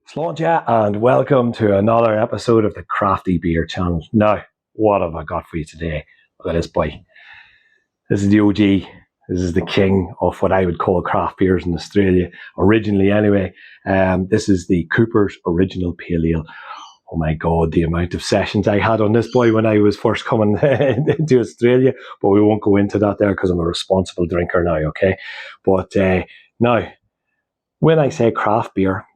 Slàinte and welcome to another episode of the Crafty Beer Challenge. Now, what have I got for you today? Look at this boy. This is the OG. This is the king of what I would call craft beers in Australia, originally anyway. This is the Cooper's Original Pale Ale. Oh my God, the amount of sessions I had on this boy when I was first coming into Australia, but we won't go into that there because I'm a responsible drinker now, okay? But now, when I say craft beer,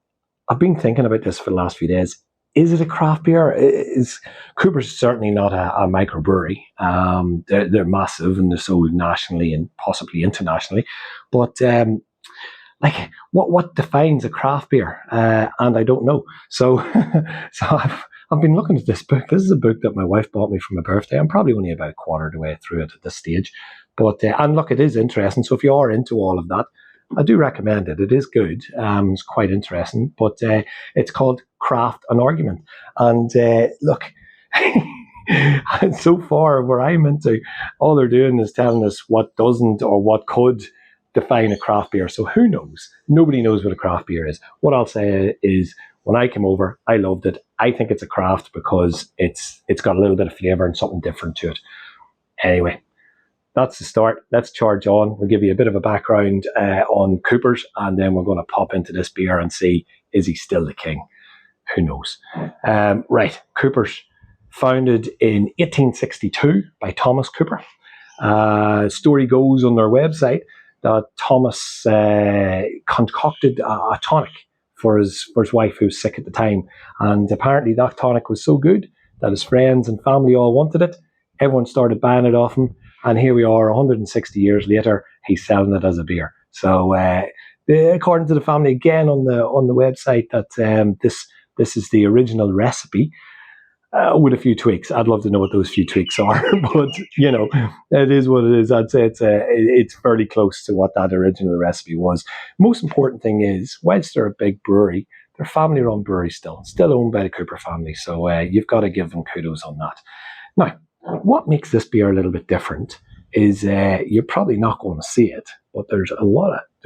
I've been thinking about this for the last few days. Is it a craft beer? Is Cooper's certainly not a microbrewery. They're massive and they're sold nationally and possibly internationally. But what defines a craft beer? And I don't know. So I've been looking at this book. This is a book that my wife bought me for my birthday. I'm probably only about a quarter of the way through it at this stage. But and look, it is interesting. So if you are into all of that, I do recommend it. It is good. It's quite interesting, but it's called Craft and Argument. And look, so far where I'm into, all they're doing is telling us what doesn't or what could define a craft beer. So who knows? Nobody knows what a craft beer is. What I'll say is, when I came over, I loved it. I think it's a craft because it's got a little bit of flavour and something different to it. Anyway, that's the start. Let's charge on. We'll give you a bit of a background on Cooper's, and then we're going to pop into this beer and see, is he still the king? Who knows? Right, Cooper's, founded in 1862 by Thomas Cooper. Story goes on their website that Thomas concocted a tonic for his wife who was sick at the time, and apparently that tonic was so good that his friends and family all wanted it. Everyone started buying it off him. And here we are, 160 years later, he's selling it as a beer. So, according to the family, again on the website, that this is the original recipe with a few tweaks. I'd love to know what those few tweaks are, but you know, it is what it is. I'd say it's fairly close to what that original recipe was. Most important thing is, whilst they're a big brewery, they're a family-run brewery still owned by the Cooper family. So you've got to give them kudos on that. Now, what makes this beer a little bit different is you're probably not going to see it, but there's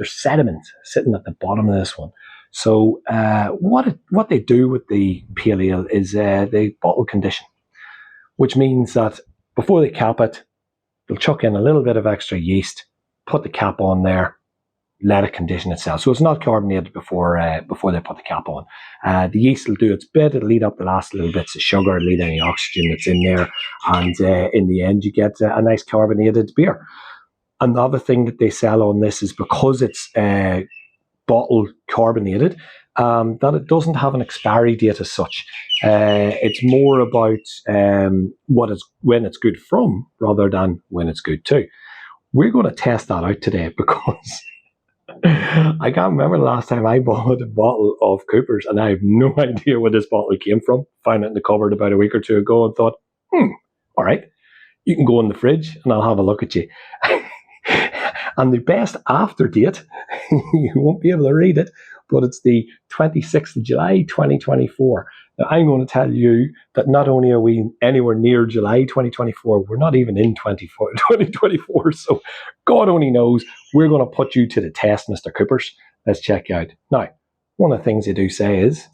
sediment sitting at the bottom of this one. So what they do with the pale ale is they bottle condition, which means that before they cap it, they'll chuck in a little bit of extra yeast, put the cap on there, let it condition itself. So it's not carbonated before they put the cap on. The yeast will do its bit. It'll eat up the last little bits of sugar, it'll eat any oxygen that's in there, and in the end you get a nice carbonated beer. Another thing that they sell on this is, because it's bottle carbonated, that it doesn't have an expiry date as such. It's more about when it's good from rather than when it's good to. We're going to test that out today because I can't remember the last time I bought a bottle of Cooper's, and I have no idea where this bottle came from. Found it in the cupboard about a week or two ago and thought, all right, you can go in the fridge and I'll have a look at you. And the best after date, you won't be able to read it, but it's the 26th of July, 2024. Now, I'm going to tell you that not only are we anywhere near July 2024, we're not even in 2024. So God only knows. We're going to put you to the test, Mr. Coopers. Let's check out. Now, one of the things they do say is,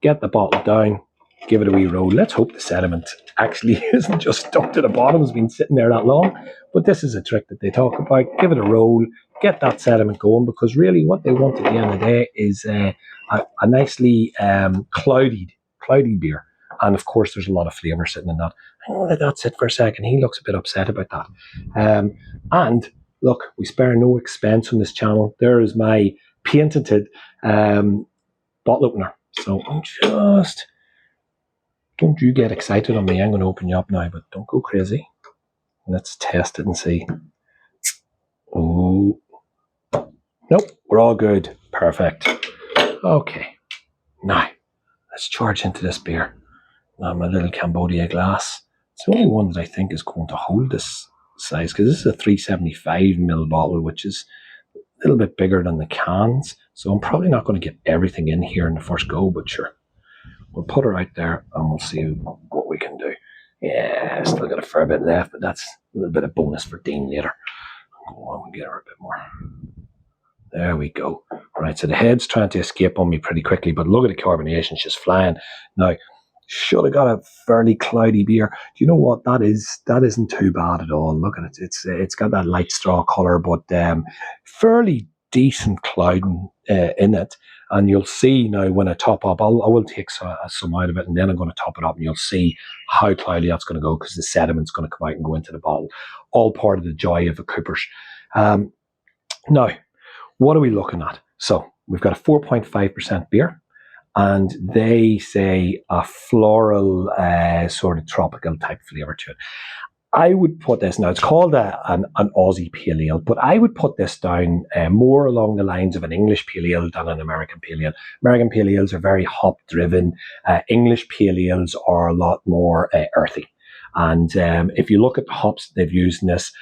get the bottle down, give it a wee roll. Let's hope the sediment actually isn't just stuck to the bottom, has been sitting there that long. But this is a trick that they talk about. Give it a roll, get that sediment going, because really what they want at the end of the day is a nicely cloudy beer. And of course, there's a lot of flavour sitting in that. I'm going to let that sit for a second. He looks a bit upset about that. And look, we spare no expense on this channel. There is my patented bottle opener. So I'm just... Don't you get excited on me. I'm going to open you up now, but don't go crazy. Let's test it and see. Oh, nope, we're all good. Perfect. Okay, now let's charge into this beer. Now my little Cambodia glass. It's the only one that I think is going to hold this size, because this is a 375ml bottle, which is a little bit bigger than the cans. So I'm probably not going to get everything in here in the first go, but sure. We'll put her out there and we'll see what we can do. Yeah, still got a fair bit left, but that's a little bit of bonus for Dean later. Go on and get her a bit more. There we go. Right, so the head's trying to escape on me pretty quickly, but look at the carbonation, she's flying. Now, should have got a fairly cloudy beer. Do you know what that is? That isn't too bad at all. Look at it. It's got that light straw colour, but fairly decent clouding in it. And you'll see now when I top up, I will take some out of it, and then I'm going to top it up, and you'll see how cloudy that's going to go, because the sediment's going to come out and go into the bottle. All part of the joy of a Cooper's. Now, what are we looking at? So we've got a 4.5% beer, and they say a floral sort of tropical type flavour to it. I would put this, now it's called an Aussie Pale Ale, but I would put this down more along the lines of an English Pale Ale than an American Pale Ale. American Pale Ales are very hop driven. English Pale Ales are a lot more earthy. And if you look at the hops they've used in this,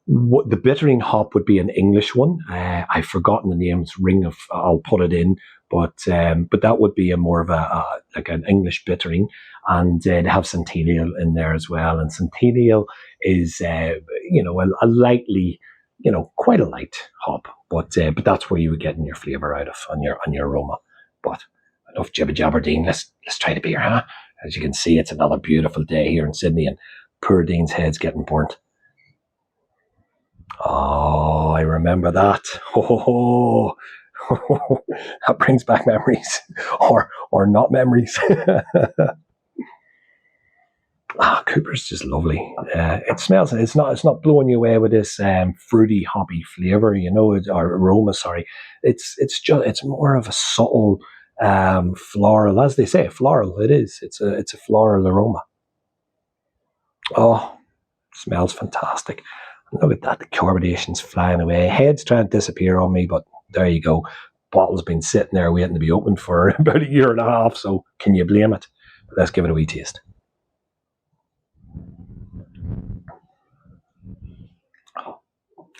the bittering hop would be an English one. I've forgotten the name. It's I'll put it in, but that would be a more of like an English bittering, and they have Centennial in there as well. And Centennial is a lightly, quite a light hop, but that's where you would get your flavour out of on your aroma. But enough jibber jabberdine. Let's try the beer, huh? As you can see, it's another beautiful day here in Sydney, and poor Dean's head's getting burnt. Oh, I remember that. Oh, that brings back memories, or not memories. Cooper's just lovely. It smells. It's not blowing you away with this fruity, hoppy flavor, or aroma. Sorry, it's more of a subtle floral, as they say, floral. It is. It's a floral aroma. Oh, smells fantastic. Look at that, the carbonation's flying away. Head's trying to disappear on me, but there you go. Bottle's been sitting there waiting to be opened for about a year and a half, so can you blame it? But let's give it a wee taste.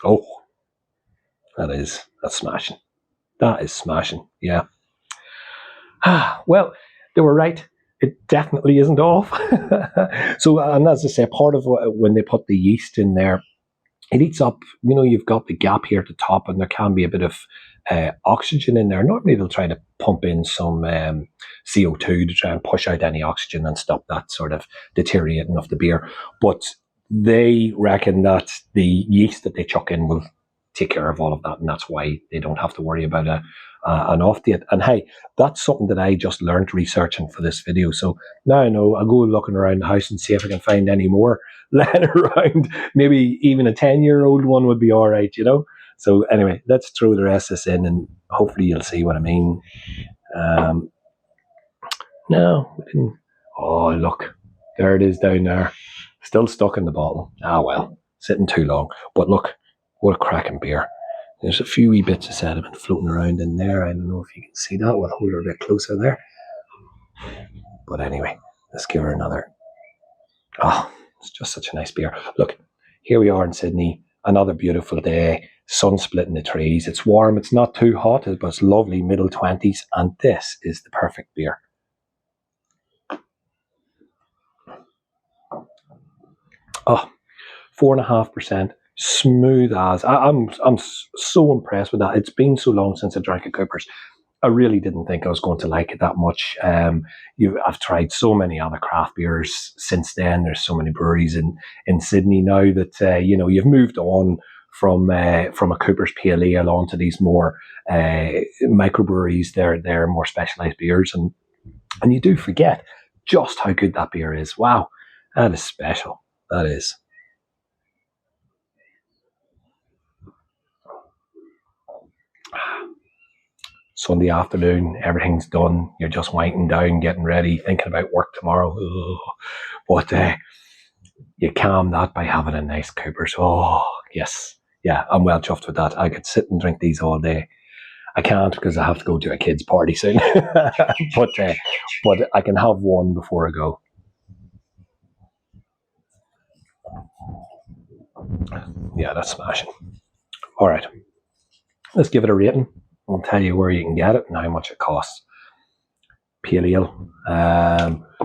Oh, that's smashing. That is smashing, yeah. Well, they were right. It definitely isn't off. So, and as I say, part of when they put the yeast in there, it eats up, you've got the gap here at the top, and there can be a bit of oxygen in there. Normally they'll try to pump in some CO2 to try and push out any oxygen and stop that sort of deteriorating of the beer. But they reckon that the yeast that they chuck in will take care of all of that, and that's why they don't have to worry about an off date. And hey, that's something that I just learned researching for this video. So now I know. I'll go looking around the house and see if I can find any more laying around. Maybe even a 10-year-old one would be all right, So anyway, let's throw the rest of this in, and hopefully you'll see what I mean. No, we didn't. Oh, look, there it is down there, still stuck in the bottle. Well, sitting too long. But look, what a cracking beer. There's a few wee bits of sediment floating around in there. I don't know if you can see that. We'll hold her a bit closer there. But anyway, let's give her another. Oh, it's just such a nice beer. Look, here we are in Sydney. Another beautiful day. Sun splitting the trees. It's warm. It's not too hot, but it's lovely, middle 20s. And this is the perfect beer. Oh, 4.5%. Smooth as. I'm so impressed with that. It's been so long since I drank a Cooper's. I really didn't think I was going to like it that much. I've tried so many other craft beers since then. There's so many breweries in Sydney now that you've moved on from a Cooper's Pale Ale on to these more microbreweries. They're more specialised beers, and you do forget just how good that beer is. Wow, that is special. That is. Sunday afternoon, everything's done. You're just winding down, getting ready, thinking about work tomorrow. But you calm that by having a nice Cooper's. Oh, yes. Yeah, I'm well chuffed with that. I could sit and drink these all day. I can't because I have to go to a kid's party soon. but I can have one before I go. Yeah, that's smashing. All right. Let's give it a rating. I'll tell you where you can get it and how much it costs. pale ale.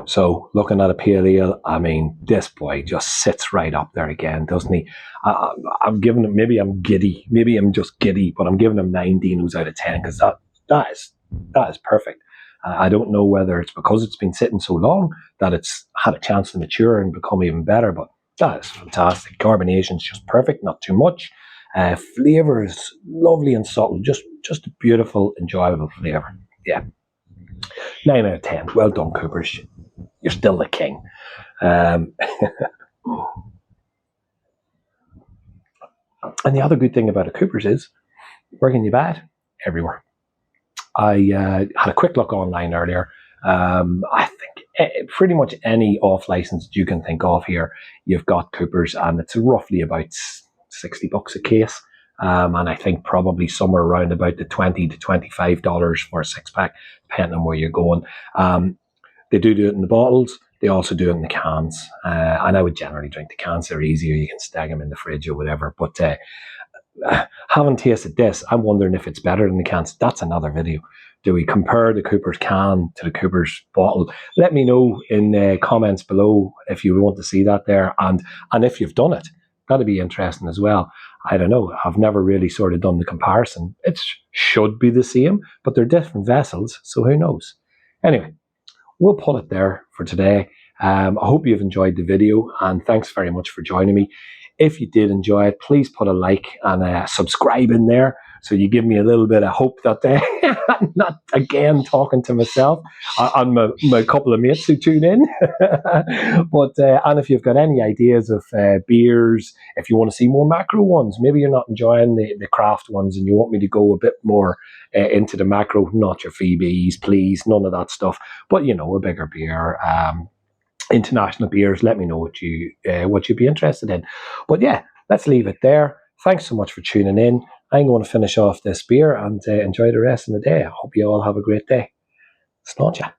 So looking at a pale ale, I mean, this boy just sits right up there again, doesn't he? I'm giving him, maybe I'm giddy, maybe I'm just giddy, but I'm giving him 9 Dinos out of 10 because that is perfect. I don't know whether it's because it's been sitting so long that it's had a chance to mature and become even better, but that is fantastic. Carbonation's just perfect, not too much. Flavour is lovely and subtle, just a beautiful, enjoyable flavour. Yeah. 9 out of 10. Well done, Coopers. You're still the king. And the other good thing about a Coopers is, where can you buy it? Everywhere. I had a quick look online earlier. I think pretty much any off-licensed you can think of here, you've got Coopers, and it's roughly about $60 a case. And I think probably somewhere around about the $20 to $25 for a 6-pack, depending on where you're going. They do it in the bottles. They also do it in the cans. And I would generally drink the cans. They're easier. You can stack them in the fridge or whatever. But having tasted this, I'm wondering if it's better than the cans. That's another video. Do we compare the Cooper's can to the Cooper's bottle? Let me know in the comments below if you want to see that there. And if you've done it, that'd be interesting as well. I don't know. I've never really sort of done the comparison. It should be the same, but they're different vessels, so who knows? Anyway, we'll pull it there for today. I hope you've enjoyed the video, and thanks very much for joining me. If you did enjoy it, please put a like and subscribe in there, so you give me a little bit of hope that I'm not again talking to myself and my couple of mates who tune in. But and if you've got any ideas of beers, if you want to see more macro ones, maybe you're not enjoying the craft ones and you want me to go a bit more into the macro, not your Phoebes, please, none of that stuff, but a bigger beer, international beers, let me know what you'd be interested in. But yeah, let's leave it there. Thanks so much for tuning in. I'm going to finish off this beer and enjoy the rest of the day. I hope you all have a great day. Sláinte.